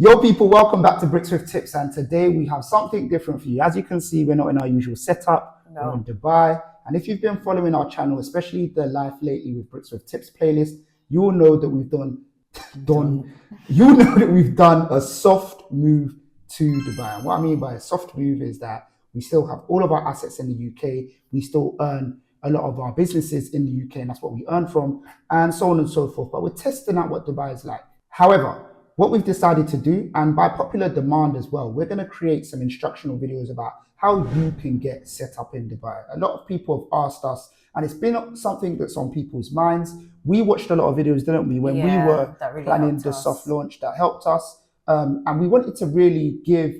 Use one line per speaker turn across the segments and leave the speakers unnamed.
Yo people, welcome back to Bricks with Tips, and today we have something different for you. As you can see, we're not in our usual setup. We're in Dubai, and if you've been following our channel, especially the Life Lately with Bricks with Tips playlist, you will know that we've done a soft move to Dubai. And what I mean by a soft move is that we still have all of our assets in the UK. We still earn a lot of our businesses in the UK, and that's what we earn from, and so on and so forth. But we're testing out what Dubai is like. However, what we've decided to do, and by popular demand as well, we're going to create some instructional videos about how you can get set up in Dubai. A lot of people have asked us, and it's been something that's on people's minds. We watched a lot of videos, didn't we, when we were planning the soft launch that helped us. And we wanted to really give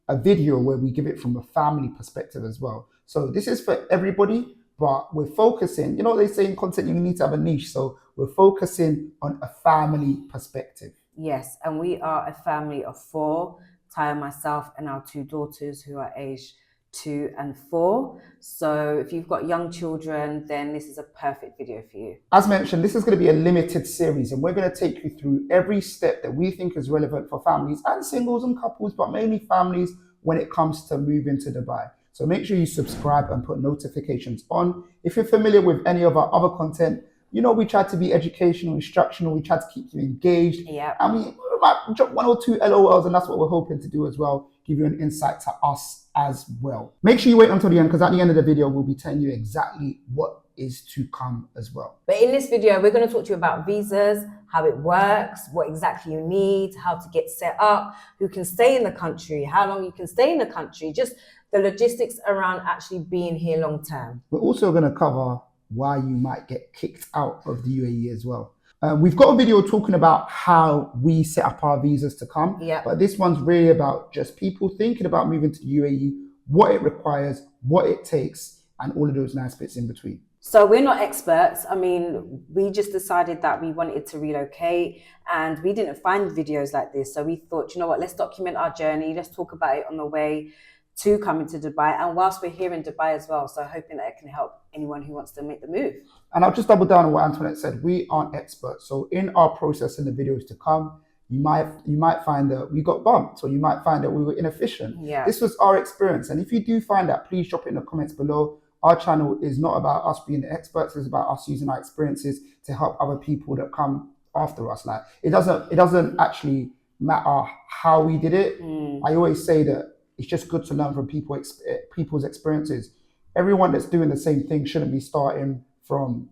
a video where we give it from a family perspective as well. So this is for everybody, but we're focusing, you know what they say in content, you need to have a niche. So we're focusing on a family perspective.
Yes, and we are a family of 4, Ty, myself, and our 2 daughters who are aged 2 and 4. So if you've got young children, then this is a perfect video for you.
As mentioned, this is going to be a limited series, and we're going to take you through every step that we think is relevant for families and singles and couples, but mainly families when it comes to moving to Dubai. So make sure you subscribe and put notifications on. If you're familiar with any of our other content, you know, we try to be educational, instructional. We try to keep you engaged.
Yeah.
And we might drop 1 or 2 LOLs, and that's what we're hoping to do as well. Give you an insight to us as well. Make sure you wait until the end, because at the end of the video, we'll be telling you exactly what is to come as well.
But in this video, we're going to talk to you about visas, how it works, what exactly you need, how to get set up, who can stay in the country, how long you can stay in the country, just the logistics around actually being here long term.
We're also going to cover why you might get kicked out of the UAE as well. We've got a video talking about how we set up our visas to come, but this one's really about just people thinking about moving to the UAE, what it requires, what it takes, and all of those nice bits in between.
So we're not experts. I mean, we just decided that we wanted to relocate, and we didn't find videos like this. So we thought, you know what, let's document our journey. Let's talk about it on the way to coming to Dubai, and whilst we're here in Dubai as well, so hoping that it can help anyone who wants to make the move.
And I'll just double down on what Antoinette said. We aren't experts, so in our process in the videos to come, you might find that we got bumped, or you might find that we were inefficient.
Yeah.
This was our experience, and if you do find that, please drop it in the comments below. Our channel is not about us being the experts; it's about us using our experiences to help other people that come after us. Like it doesn't actually matter how we did it. I always say that it's just good to learn from people's experiences. Everyone that's doing the same thing shouldn't be starting from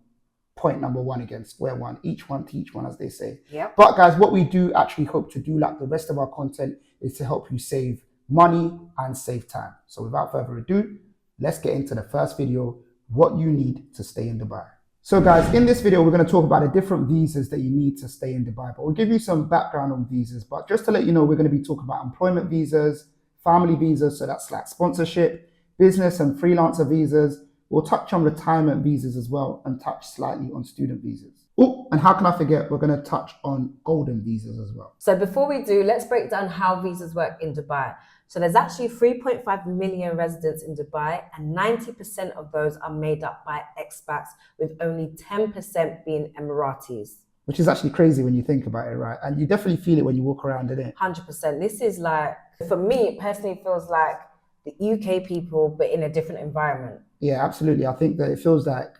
point number 1 again, square one. Each one teach one, as they say.
Yep.
But guys, what we do actually hope to do, like the rest of our content, is to help you save money and save time. So without further ado, let's get into the first video, what you need to stay in Dubai. So guys, in this video, we're going to talk about the different visas that you need to stay in Dubai. But we'll give you some background on visas. But just to let you know, we're going to be talking about employment visas, family visas, so that's like sponsorship, business and freelancer visas. We'll touch on retirement visas as well, and touch slightly on student visas. Oh, and how can I forget, we're going to touch on golden visas as well.
So before we do, let's break down how visas work in Dubai. So there's actually 3.5 million residents in Dubai, and 90% of those are made up by expats, with only 10% being Emiratis.
Which is actually crazy when you think about it, right? And you definitely feel it when you walk around, doesn't it?
100%. This is like, for me, it personally feels like the UK people, but in a different environment.
Yeah, absolutely. I think that it feels like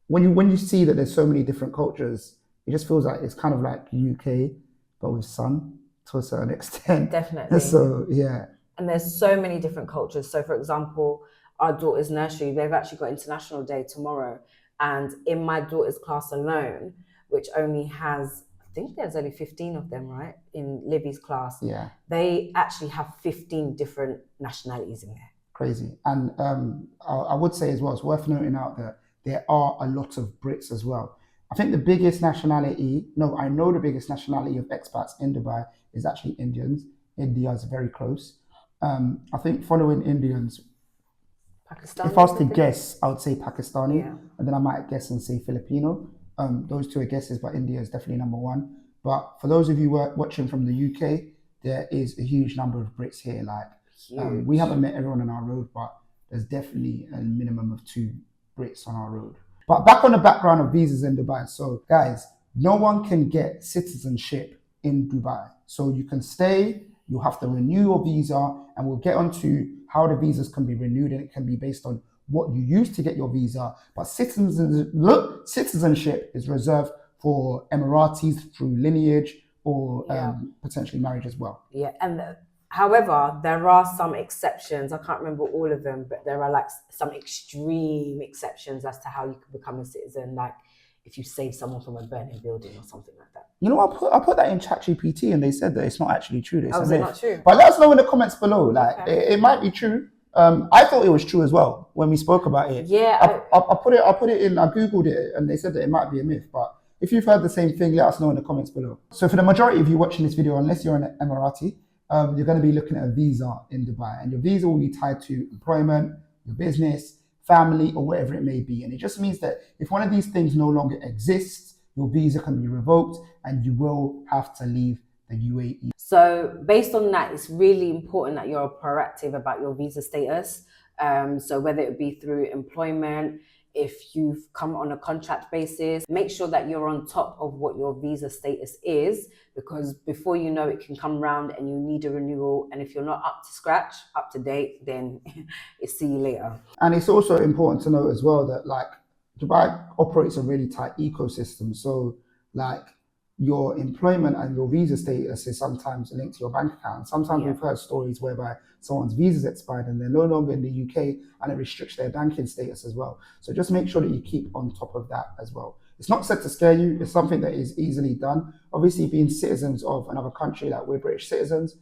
when you see that there's so many different cultures, it just feels like it's kind of like UK, but with sun to a certain extent.
Definitely.
So, yeah.
And there's so many different cultures. So, for example, our daughter's nursery, they've actually got International Day tomorrow. And in my daughter's class alone, which only has, I think there's only 15 of them, right? In Libby's class.
Yeah.
They actually have 15 different nationalities in there.
Crazy. And I would say as well, it's worth noting out that there are a lot of Brits as well. I think the biggest nationality, I know the biggest nationality of expats in Dubai is actually Indians. India is very close. I think following Indians,
Pakistani,
if I was to guess, I would say Pakistani,
yeah.
And then I might guess and say Filipino. Those 2 are guesses, but India is definitely number 1. But for those of you watching from the UK, there is a huge number of Brits here. Like we haven't met everyone on our road, but there's definitely a minimum of 2 Brits on our road. But back on the background of visas in Dubai. So guys, no one can get citizenship in Dubai. So you can stay, you have to renew your visa, and we'll get onto how the visas can be renewed, and it can be based on what you used to get your visa. But citizenship is reserved for Emiratis through lineage or potentially marriage as well.
Yeah, and however, there are some exceptions. I can't remember all of them, but there are like some extreme exceptions as to how you can become a citizen, like if you save someone from a burning building or something like that.
You know, I put that in ChatGPT, and they said that it's not actually true.
Oh, is it not true?
But let us know in the comments below. Like, it might be true. I thought it was true as well when we spoke about it.
Yeah,
I put it in. I googled it, and they said that it might be a myth. But if you've heard the same thing, let us know in the comments below. So for the majority of you watching this video, unless you're an Emirati, you're going to be looking at a visa in Dubai, and your visa will be tied to employment, your business, family, or whatever it may be. And it just means that if one of these things no longer exists, your visa can be revoked and you will have to leave the UAE.
So based on that, it's really important that you're proactive about your visa status. So whether it be through employment, if you've come on a contract basis, make sure that you're on top of what your visa status is, because before you know it can come around and you need a renewal. And if you're not up to scratch, up to date, then it's see you later.
And it's also important to note as well that like Dubai operates a really tight ecosystem. So like your employment and your visa status is sometimes linked to your bank account. Sometimes we've heard stories whereby someone's visa's expired and they're no longer in the UK, and it restricts their banking status as well. So just make sure that you keep on top of that as well. It's not said to scare you. It's something that is easily done. Obviously, being citizens of another country, like we're British citizens,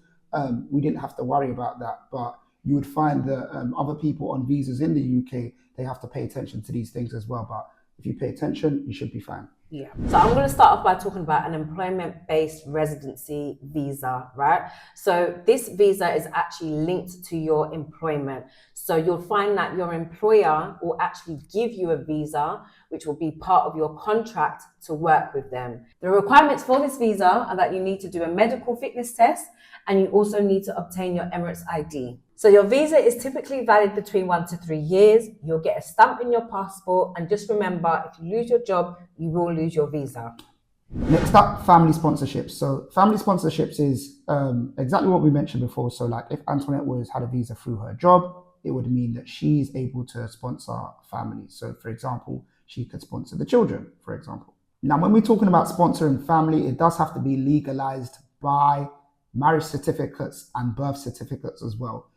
we didn't have to worry about that. But you would find that other people on visas in the UK, they have to pay attention to these things as well. But if you pay attention, you should be fine.
Yeah. So I'm going to start off by talking about an employment-based residency visa, right? So this visa is actually linked to your employment. So you'll find that your employer will actually give you a visa, which will be part of your contract to work with them. The requirements for this visa are that you need to do a medical fitness test, and you also need to obtain your Emirates ID. So your visa is typically valid between 1 to 3 years. You'll get a stamp in your passport, and just remember, if you lose your job, you will lose your visa.
Next up, family sponsorships. So family sponsorships is exactly what we mentioned before. So like if Antoinette had a visa through her job, it would mean that she's able to sponsor families. So for example, she could sponsor the children, for example. Now, when we're talking about sponsoring family, it does have to be legalized by marriage certificates and birth certificates as well.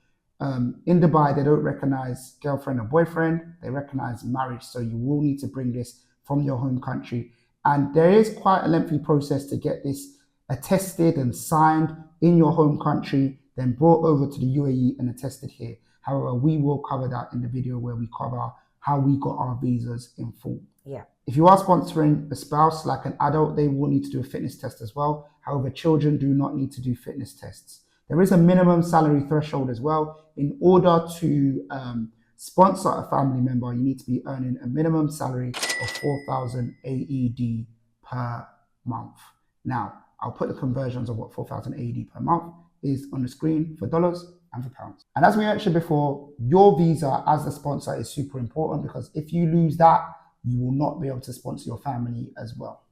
In Dubai, they don't recognize girlfriend or boyfriend, they recognize marriage. So you will need to bring this from your home country. And there is quite a lengthy process to get this attested and signed in your home country, then brought over to the UAE and attested here. However, we will cover that in the video where we cover how we got our visas in full.
Yeah.
If you are sponsoring a spouse, like an adult, they will need to do a fitness test as well. However, children do not need to do fitness tests. There is a minimum salary threshold as well. In order to sponsor a family member, you need to be earning a minimum salary of 4,000 AED per month. Now, I'll put the conversions of what 4,000 AED per month is on the screen for dollars and for pounds. And as we mentioned before, your visa as a sponsor is super important, because if you lose that, you will not be able to sponsor your family as well.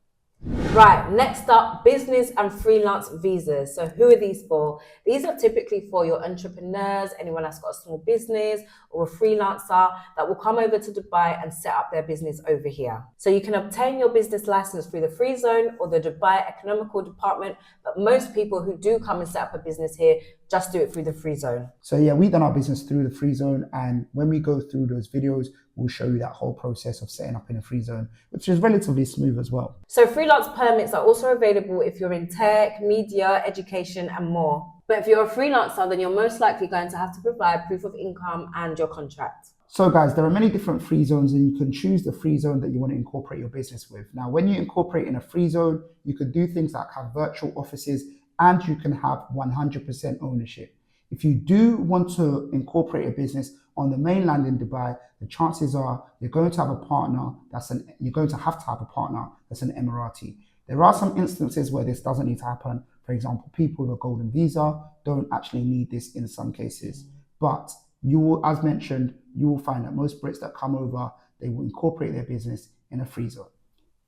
Right, next up, business and freelance visas. So who are these for? These are typically for your entrepreneurs, anyone that's got a small business or a freelancer that will come over to Dubai and set up their business over here. So you can obtain your business license through the Free Zone or the Dubai Economical Department, but most people who do come and set up a business here just do it through the Free Zone.
So yeah, we've done our business through the Free Zone, and when we go through those videos, we'll show you that whole process of setting up in a Free Zone, which is relatively smooth as well.
So freelance permits are also available if you're in tech, media, education, and more. But if you're a freelancer, then you're most likely going to have to provide proof of income and your contract.
So guys, there are many different free zones, and you can choose the free zone that you want to incorporate your business with. Now, when you incorporate in a free zone, you could do things like have virtual offices, and you can have 100% ownership. If you do want to incorporate a business on the mainland in Dubai, the chances are you're going to have a partner that's an Emirati. There are some instances where this doesn't need to happen. For example, people with a golden visa don't actually need this in some cases. But you will, as mentioned, you will find that most Brits that come over, they will incorporate their business in a free zone.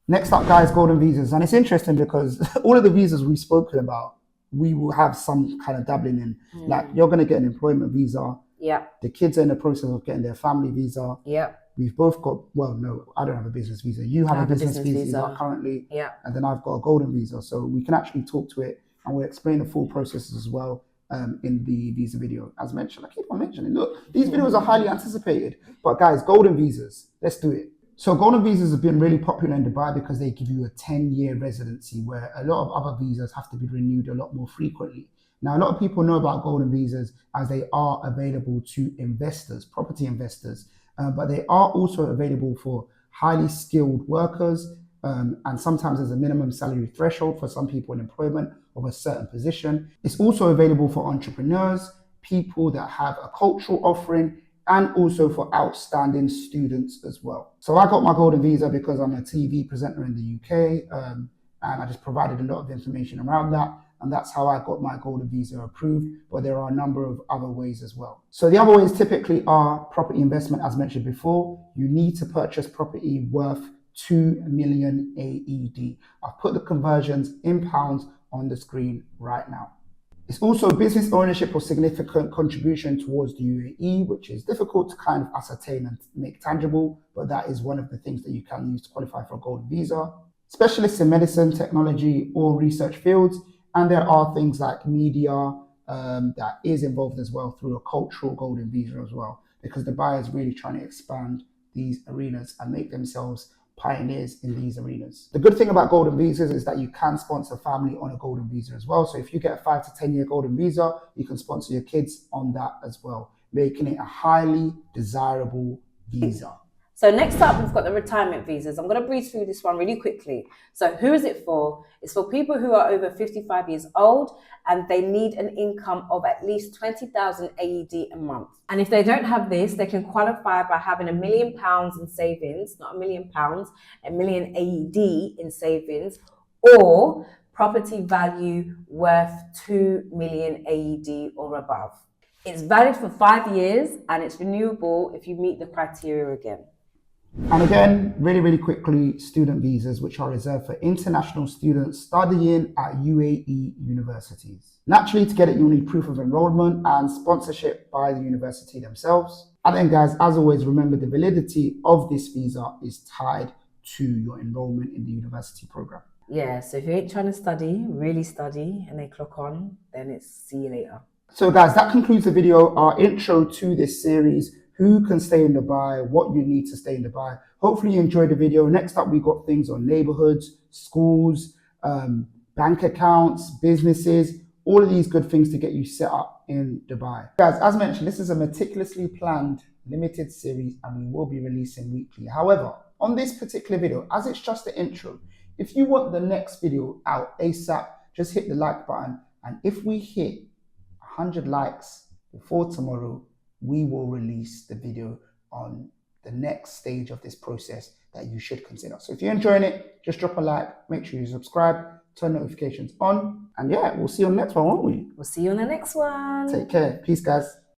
Next up, guys, golden visas. And it's interesting because all of the visas we've spoken about, we will have some kind of dabbling in. Like, you're going to get an employment visa.
Yeah.
The kids are in the process of getting their family visa.
Yeah.
We've both got, well, no, I don't have a business visa. You have a business visa currently.
Yeah.
And then I've got a golden visa. So we can actually talk to it, and we'll explain the full processes as well in the visa video. As mentioned, I keep on mentioning, look, these videos are highly anticipated. But guys, golden visas, let's do it. So golden visas have been really popular in Dubai because they give you a 10-year residency, where a lot of other visas have to be renewed a lot more frequently. Now, a lot of people know about golden visas as they are available to investors, property investors, but they are also available for highly skilled workers, and sometimes there's a minimum salary threshold for some people in employment of a certain position. It's also available for entrepreneurs, people that have a cultural offering, and also for outstanding students as well. So I got my golden visa because I'm a TV presenter in the UK, and I just provided a lot of information around that. And that's how I got my golden visa approved, but there are a number of other ways as well. So the other ways typically are property investment, as mentioned before. You need to purchase property worth 2 million AED. I've put the conversions in pounds on the screen right now. It's also business ownership or significant contribution towards the UAE, which is difficult to kind of ascertain and make tangible, but that is one of the things that you can use to qualify for a golden visa. Specialists in medicine, technology, or research fields. And there are things like media that is involved as well through a cultural golden visa as well, because Dubai is really trying to expand these arenas and make themselves pioneers in these arenas. The good thing about golden visas is that you can sponsor family on a golden visa as well. So if you get a 5 to 10 year golden visa, you can sponsor your kids on that as well, making it a highly desirable visa.
So next up, we've got the retirement visas. I'm going to breeze through this one really quickly. So who is it for? It's for people who are over 55 years old and they need an income of at least 20,000 AED a month. And if they don't have this, they can qualify by having £1 million in savings, not £1 million, £1 million AED in savings, or property value worth 2 million AED or above. It's valid for 5 years and it's renewable if you meet the criteria again.
And again, really quickly, student visas, which are reserved for international students studying at UAE universities. Naturally, to get it, you'll need proof of enrollment and sponsorship by the university themselves. And then guys, as always, remember the validity of this visa is tied to your enrollment in the university program.
Yeah, so if you ain't trying to study, really study, and they clock on, then it's see you later.
So guys, that concludes the video, our intro to this series. Who can stay in Dubai, what you need to stay in Dubai. Hopefully you enjoyed the video. Next up, we got things on neighborhoods, schools, bank accounts, businesses, all of these good things to get you set up in Dubai. Guys, as mentioned, this is a meticulously planned limited series and we will be releasing weekly. However, on this particular video, as it's just the intro, if you want the next video out ASAP, just hit the like button. And if we hit 100 likes before tomorrow, we will release the video on the next stage of this process that you should consider. So if you're enjoying it, just drop a like, make sure you subscribe, turn notifications on, and yeah, we'll see you on the next one, won't we?
We'll see you on the next one.
Take care. Peace, guys.